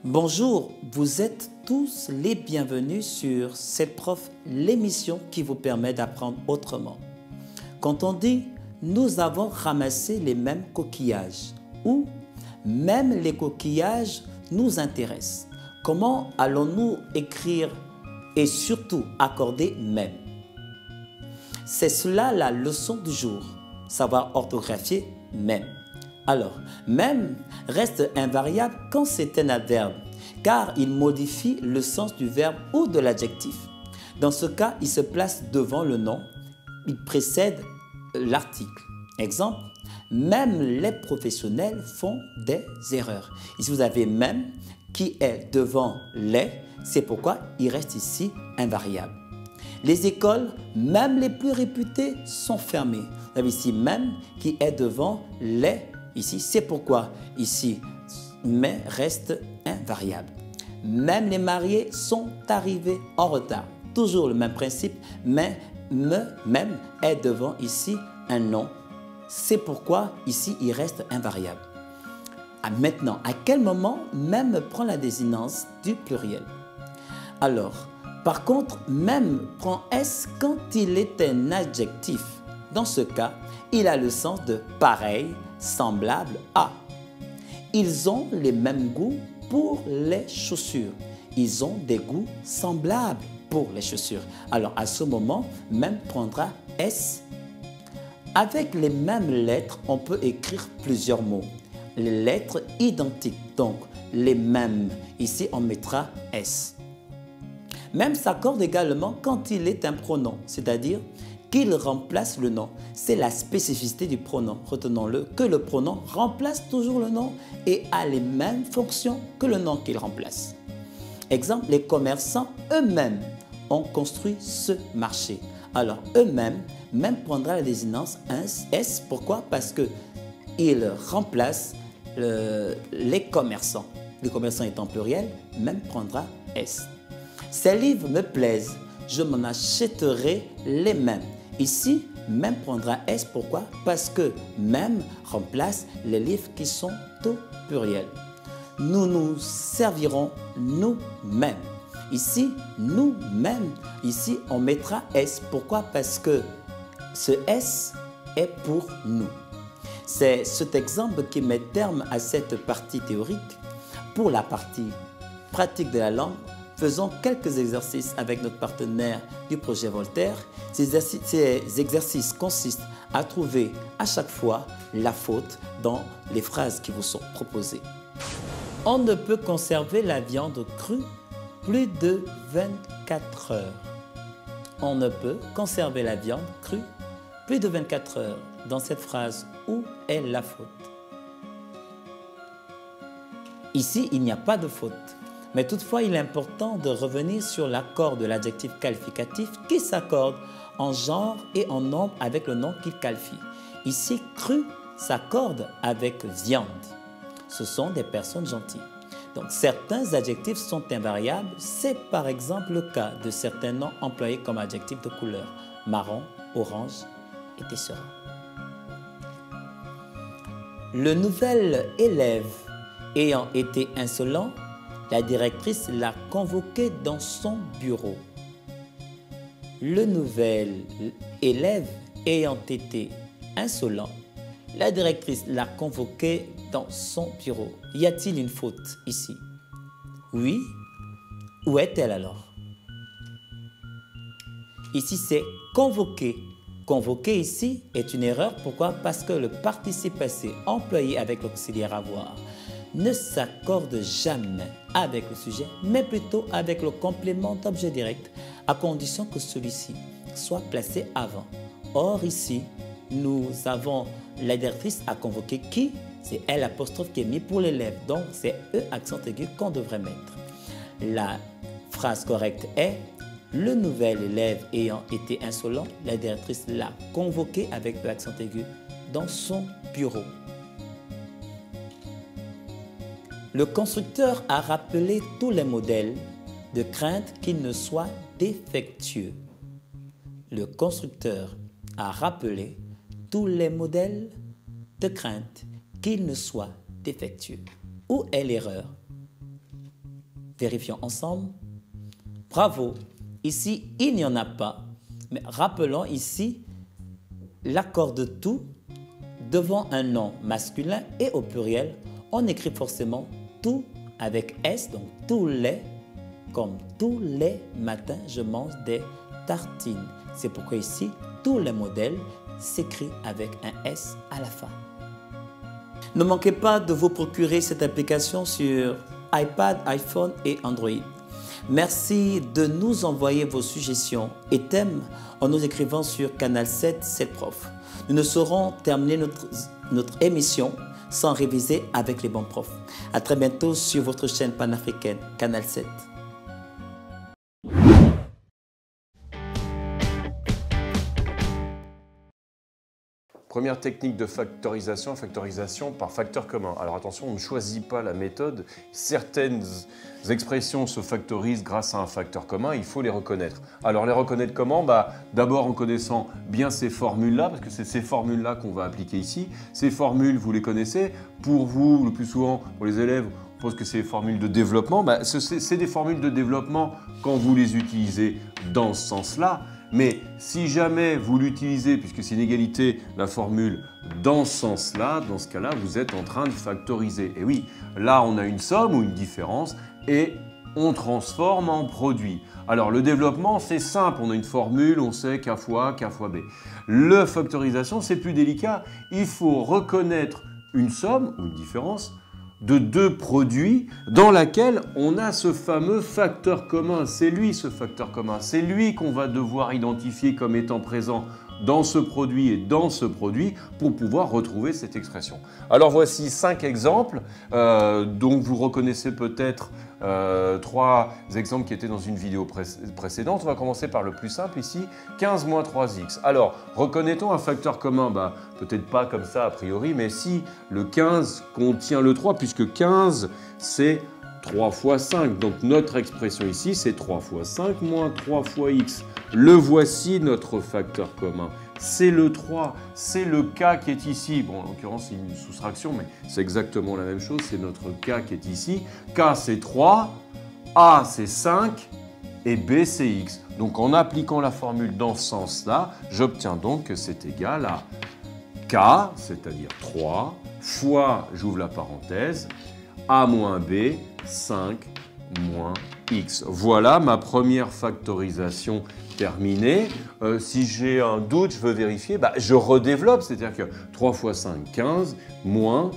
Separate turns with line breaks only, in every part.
Bonjour, vous êtes tous les bienvenus sur C'est Prof, l'émission qui vous permet d'apprendre autrement. Quand on dit « nous avons ramassé les mêmes coquillages » ou « même les coquillages nous intéressent », comment allons-nous écrire et surtout accorder « même » ? C'est cela la leçon du jour, savoir orthographier « même ». Alors, même reste invariable quand c'est un adverbe, car il modifie le sens du verbe ou de l'adjectif. Dans ce cas, il se place devant le nom, il précède l'article. Exemple, même les professionnels font des erreurs. Ici, vous avez même qui est devant les, c'est pourquoi il reste ici invariable. Les écoles, même les plus réputées, sont fermées. Vous avez ici même qui est devant les. Ici, c'est pourquoi ici, mais reste invariable. Même les mariés sont arrivés en retard. Toujours le même principe, mais même est devant ici un nom. C'est pourquoi ici, il reste invariable. Maintenant, à quel moment même prend la désinence du pluriel? Alors, par contre, même prend S quand il est un adjectif. Dans ce cas, il a le sens de pareil, semblable à. Ils ont les mêmes goûts pour les chaussures. Ils ont des goûts semblables pour les chaussures. Alors à ce moment, même prendra S. Avec les mêmes lettres, on peut écrire plusieurs mots. Les lettres identiques, donc les mêmes. Ici, on mettra S. Même s'accorde également quand il est un pronom, c'est-à-dire qu'il remplace le nom. C'est la spécificité du pronom. Retenons-le, que le pronom remplace toujours le nom et a les mêmes fonctions que le nom qu'il remplace. Exemple, les commerçants eux-mêmes ont construit ce marché. Alors, eux-mêmes, même prendra la désinence S. Pourquoi? Parce qu'il remplace les commerçants. Les commerçants étant pluriel, même prendra S. Ces livres me plaisent, je m'en achèterai les mêmes. Ici, même prendra S. Pourquoi? Parce que même remplace les livres qui sont au pluriel. Nous nous servirons nous-mêmes. Ici, nous-mêmes. Ici, on mettra S. Pourquoi? Parce que ce S est pour nous. C'est cet exemple qui met terme à cette partie théorique. Pour la partie pratique de la langue, faisons quelques exercices avec notre partenaire du projet Voltaire. Ces exercices consistent à trouver à chaque fois la faute dans les phrases qui vous sont proposées. On ne peut conserver la viande crue plus de 24 heures. On ne peut conserver la viande crue plus de 24 heures. Dans cette phrase, où est la faute? Ici, il n'y a pas de faute. Mais toutefois, il est important de revenir sur l'accord de l'adjectif qualificatif qui s'accorde en genre et en nombre avec le nom qu'il qualifie. Ici, cru s'accorde avec viande. Ce sont des personnes gentilles. Donc, certains adjectifs sont invariables. C'est par exemple le cas de certains noms employés comme adjectifs de couleur. Marron, orange et tesserin. Le nouvel élève ayant été insolent, la directrice l'a convoqué dans son bureau. Le nouvel élève ayant été insolent, la directrice l'a convoqué dans son bureau. Y a-t-il une faute ici? Oui. Où est-elle alors? Ici, c'est convoqué. Convoquer ici est une erreur. Pourquoi? Parce que le participe passé employé avec l'auxiliaire avoir ne s'accorde jamais avec le sujet, mais plutôt avec le complément d'objet direct, à condition que celui-ci soit placé avant. Or ici, nous avons la directrice à convoquer qui? C'est elle apostrophe qui est mis pour l'élève, donc c'est E accent aigu qu'on devrait mettre. La phrase correcte est: le nouvel élève ayant été insolent, la directrice l'a convoqué avec E accent aigu dans son bureau. Le constructeur a rappelé tous les modèles de crainte qu'ils ne soient défectueux. Le constructeur a rappelé tous les modèles de crainte qu'ils ne soient défectueux. Où est l'erreur? Vérifions ensemble. Bravo. Ici, il n'y en a pas. Mais rappelons ici l'accord de tout devant un nom masculin et au pluriel. On écrit forcément tout avec S, donc tous les, comme tous les matins, je mange des tartines. C'est pourquoi ici, tous les modèles s'écrit avec un S à la fin. Ne manquez pas de vous procurer cette application sur iPad, iPhone et Android. Merci de nous envoyer vos suggestions et thèmes en nous écrivant sur Canal 7, 7 Prof. Nous ne saurons terminer notre émission sans réviser avec les bons profs. À très bientôt sur votre chaîne panafricaine, Canal 7.
Première technique de factorisation par facteur commun. Alors attention, on ne choisit pas la méthode. Certaines expressions se factorisent grâce à un facteur commun, il faut les reconnaître. Alors les reconnaître comment? D'abord en connaissant bien ces formules-là, parce que c'est ces formules-là qu'on va appliquer ici. Ces formules, vous les connaissez. Pour vous, le plus souvent, pour les élèves, on pense que c'est des formules de développement. C'est des formules de développement quand vous les utilisez dans ce sens-là. Mais si jamais vous l'utilisez, puisque c'est une égalité, la formule dans ce sens-là, dans ce cas-là, vous êtes en train de factoriser. Et oui, là, on a une somme ou une différence et on transforme en produit. Alors, le développement, c'est simple. On a une formule, on sait K fois B. La factorisation, c'est plus délicat. Il faut reconnaître une somme ou une différence de deux produits dans laquelle on a ce fameux facteur commun. C'est lui ce facteur commun, c'est lui qu'on va devoir identifier comme étant présent dans ce produit et dans ce produit pour pouvoir retrouver cette expression. Alors voici 5 exemples, donc vous reconnaissez peut-être 3 exemples qui étaient dans une vidéo précédente. On va commencer par le plus simple ici, 15 moins 3x. Alors, reconnaît-on un facteur commun? Peut-être pas comme ça a priori, mais si le 15 contient le 3, puisque 15 c'est 3 fois 5. Donc notre expression ici, c'est 3 fois 5 moins 3 fois x. Le voici notre facteur commun. C'est le 3, c'est le K qui est ici. Bon, en l'occurrence, c'est une soustraction, mais c'est exactement la même chose. C'est notre K qui est ici. K, c'est 3, A, c'est 5 et B, c'est x. Donc en appliquant la formule dans ce sens-là, j'obtiens donc que c'est égal à K, c'est-à-dire 3, fois, j'ouvre la parenthèse, A moins B, 5 moins x. Voilà ma première factorisation terminée. Si j'ai un doute, je veux vérifier, je redéveloppe, c'est-à-dire que 3 fois 5, 15, moins,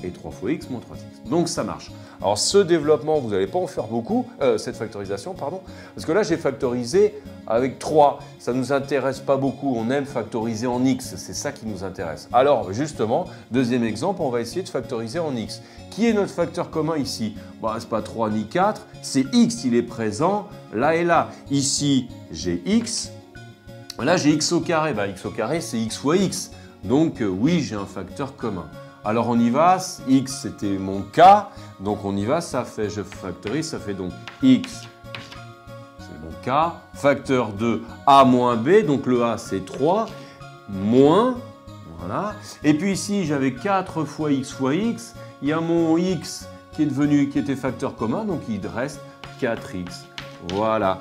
et 3 fois x, moins 3x. Donc ça marche. Alors ce développement, vous n'allez pas en faire beaucoup, cette factorisation, pardon, parce que là j'ai factorisé avec 3. Ça ne nous intéresse pas beaucoup, on aime factoriser en x, c'est ça qui nous intéresse. Alors justement, deuxième exemple, on va essayer de factoriser en x. Qui est notre facteur commun ici? Ce n'est pas 3 ni 4, c'est x, il est présent là et là. Ici, j'ai x, là j'ai x au carré. X au carré, c'est x fois x. Donc oui, j'ai un facteur commun. Alors on y va, x c'était mon k, donc on y va, je factorise, ça fait donc x, c'est mon k, facteur de a moins b, donc le a c'est 3, moins, voilà. Et puis ici j'avais 4 fois x, il y a mon x qui était facteur commun, donc il reste 4x. Voilà,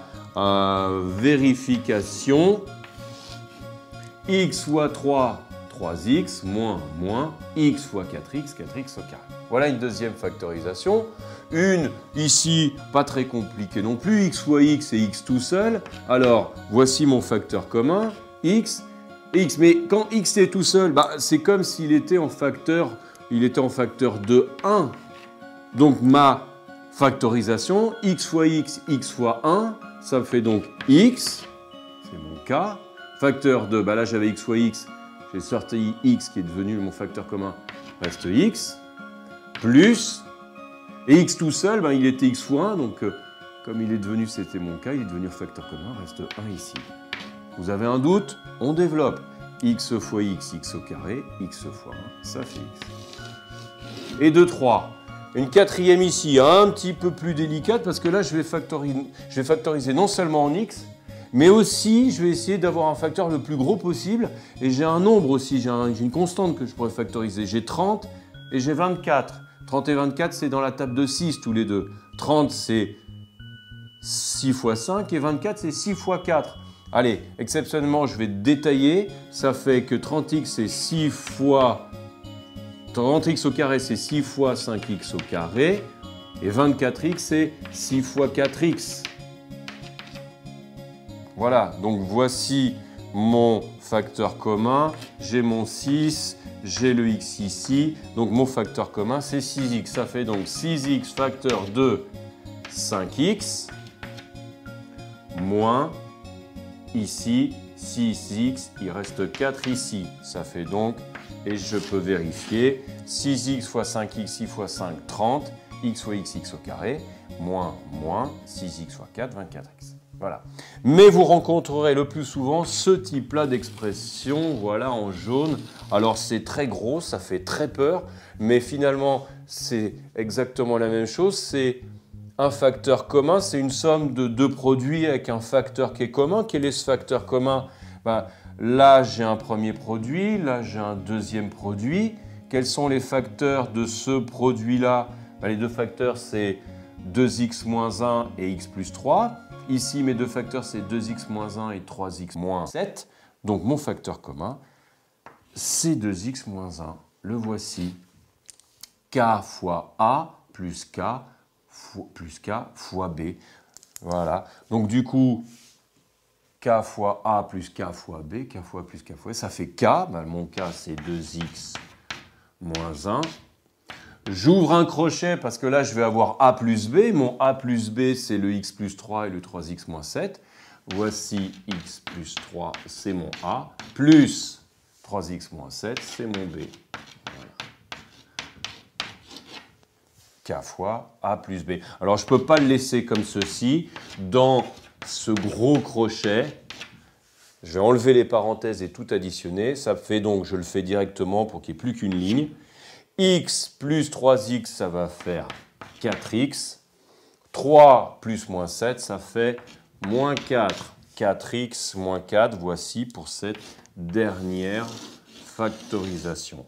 vérification, x fois 3, 3x, moins, x fois 4x, 4x au carré. Voilà une deuxième factorisation. Une, ici, pas très compliquée non plus, x fois x et x tout seul. Alors, voici mon facteur commun, x, x. Mais quand x est tout seul, c'est comme s'il était en facteur, de 1. Donc, ma factorisation, x fois x fois 1, ça me fait donc x, c'est mon k. Facteur de, là j'avais x fois x, j'ai sorti x qui est devenu mon facteur commun, reste x, plus, et x tout seul, il était x fois 1, donc comme il est devenu, c'était mon cas, il est devenu facteur commun, reste 1 ici. Vous avez un doute? On développe. X fois x, x au carré, x fois 1, ça fait x. Et de 3. Une quatrième ici, un petit peu plus délicate, parce que là, je vais factoriser non seulement en x, mais aussi, je vais essayer d'avoir un facteur le plus gros possible. Et j'ai un nombre aussi, j'ai une constante que je pourrais factoriser. J'ai 30 et j'ai 24. 30 et 24, c'est dans la table de 6 tous les deux. 30, c'est 6 fois 5 et 24, c'est 6 fois 4. Allez, exceptionnellement, je vais détailler. Ça fait que 30x, c'est 6 fois... 30x au carré, c'est 6 fois 5x au carré. Et 24x, c'est 6 fois 4x. Voilà, donc voici mon facteur commun. J'ai mon 6, j'ai le x ici. Donc mon facteur commun, c'est 6x. Ça fait donc 6x facteur de 5x moins ici 6x, il reste 4 ici. Ça fait donc, et je peux vérifier, 6x fois 5x, 6 fois 5, 30, x fois x au carré, moins 6x fois 4, 24x. Voilà. Mais vous rencontrerez le plus souvent ce type-là d'expression, voilà, en jaune. Alors c'est très gros, ça fait très peur, mais finalement c'est exactement la même chose. C'est un facteur commun, c'est une somme de deux produits avec un facteur qui est commun. Quel est ce facteur commun? Là j'ai un premier produit, là j'ai un deuxième produit. Quels sont les facteurs de ce produit-là? Les deux facteurs, c'est 2x moins 1 et x plus 3. Ici, mes deux facteurs, c'est 2x moins 1 et 3x moins 7. Donc, mon facteur commun, c'est 2x moins 1. Le voici. K fois A plus K fois B. Voilà. Donc, du coup, K fois A plus K fois B, K fois plus K fois B, ça fait K. Mon K, c'est 2x moins 1. J'ouvre un crochet parce que là, je vais avoir A plus B. Mon A plus B, c'est le x plus 3 et le 3x moins 7. Voici x plus 3, c'est mon A, plus 3x moins 7, c'est mon B. Voilà. K fois A plus B. Alors, je ne peux pas le laisser comme ceci. Dans ce gros crochet, je vais enlever les parenthèses et tout additionner. Ça fait donc, je le fais directement pour qu'il n'y ait plus qu'une ligne. X plus 3x, ça va faire 4x. 3 plus moins 7, ça fait moins 4. 4x moins 4, voici pour cette dernière factorisation.